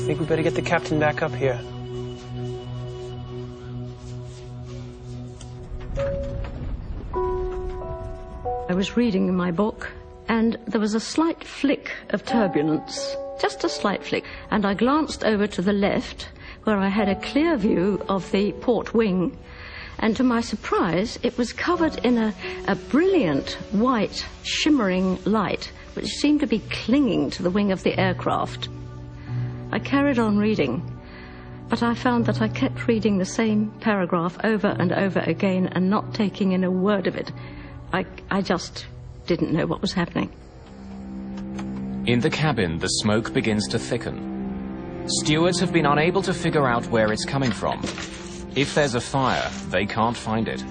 think we better get the captain back up here. I was reading my book, and there was a slight flick of turbulence, just a slight flick, and I glanced over to the left, where I had a clear view of the port wing, and to my surprise, it was covered in a brilliant, white, shimmering light, which seemed to be clinging to the wing of the aircraft. I carried on reading, but I found that I kept reading the same paragraph over and over again and not taking in a word of it. I just didn't know what was happening. In the cabin, the smoke begins to thicken. Stewards have been unable to figure out where it's coming from. If there's a fire, they can't find it.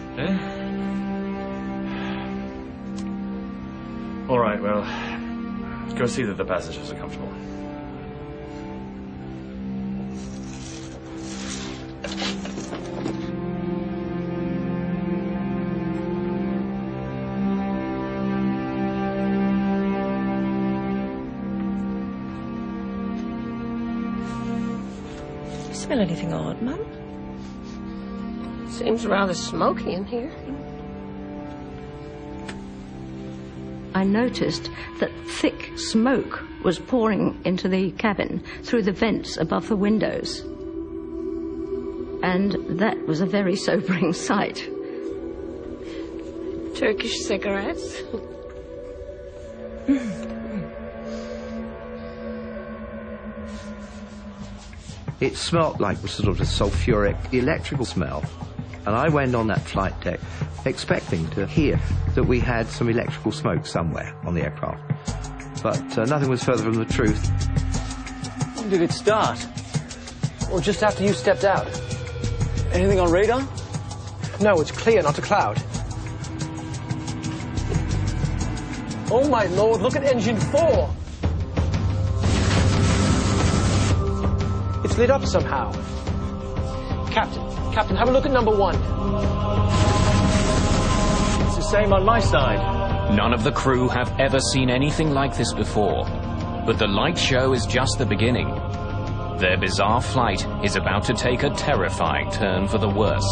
All right, well, go see that the passengers are comfortable. Smell anything odd, Mum? Seems rather smoky in here. I noticed that thick smoke was pouring into the cabin through the vents above the windows. And that was a very sobering sight. Turkish cigarettes. It smelt like a sort of a sulfuric electrical smell. And I went on that flight deck expecting to hear that we had some electrical smoke somewhere on the aircraft. But nothing was further from the truth. When did it start? Or just after you stepped out? Anything on radar? No, it's clear, not a cloud. Oh my lord, look at engine 4! It's lit up somehow. Captain, have a look at number 1. It's the same on my side. None of the crew have ever seen anything like this before. But the light show is just the beginning. Their bizarre flight is about to take a terrifying turn for the worse.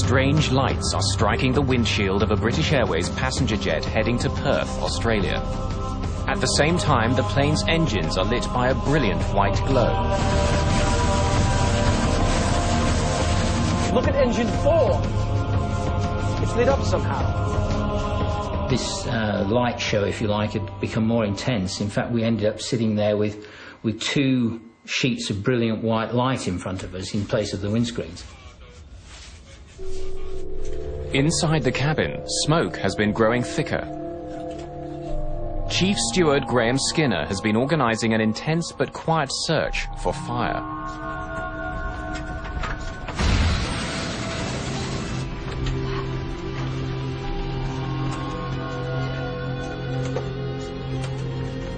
Strange lights are striking the windshield of a British Airways passenger jet heading to Perth, Australia. At the same time, the plane's engines are lit by a brilliant white glow. Look at engine 4! It's lit up somehow. This light show, if you like, had become more intense. In fact, we ended up sitting there with 2 sheets of brilliant white light in front of us in place of the windscreens. Inside the cabin, smoke has been growing thicker. Chief Steward Graham Skinner has been organising an intense but quiet search for fire.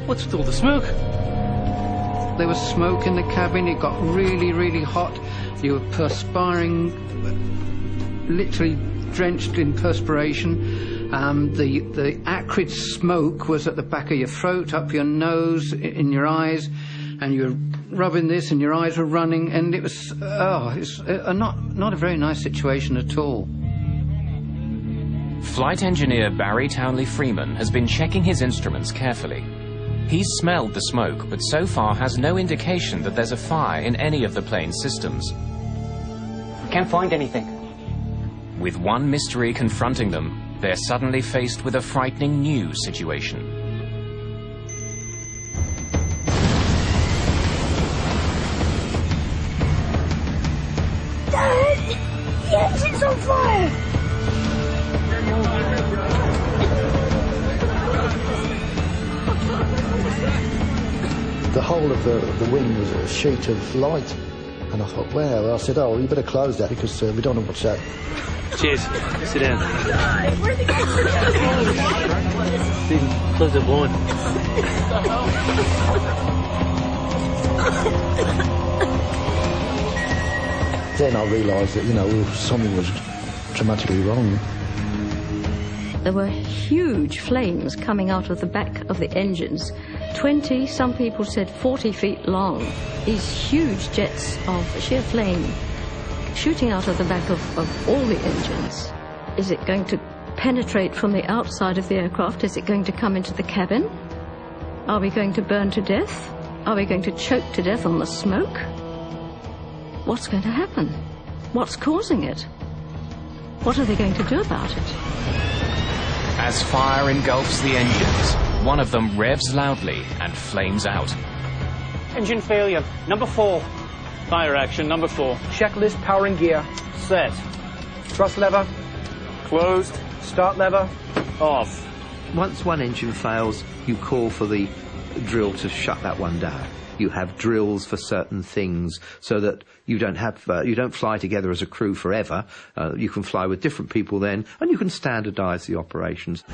What's with all the smoke? There was smoke in the cabin. It got really, really hot. You were perspiring, literally drenched in perspiration. The acrid smoke was at the back of your throat, up your nose, in your eyes, and you were rubbing this and your eyes were running, and it was, not a very nice situation at all. Flight engineer Barry Townley Freeman has been checking his instruments carefully. He's smelled the smoke, but so far has no indication that there's a fire in any of the plane's systems. Can't find anything. With one mystery confronting them, they're suddenly faced with a frightening new situation. Dad! The engine's on fire! The whole of the wing was a sheet of light. And I thought, wow. I said, oh, you better close that because we don't want to watch that. Cheers. Sit down. Where'd the guy Stephen, close the blind. Then I realised that, something was dramatically wrong. There were huge flames coming out of the back of the engines, 20, some people said 40 feet long. These huge jets of sheer flame shooting out of the back of all the engines. Is it going to penetrate from the outside of the aircraft? Is it going to come into the cabin? Are we going to burn to death? Are we going to choke to death on the smoke? What's going to happen? What's causing it? What are they going to do about it? As fire engulfs the engines, one of them revs loudly and flames out. Engine failure. Number 4. Fire action, number 4. Checklist powering gear. Set. Thrust lever. Closed. Start lever. Off. Once one engine fails, you call for the drill to shut that one down. You have drills for certain things so that you don't fly together as a crew forever. You can fly with different people then, and you can standardise the operations.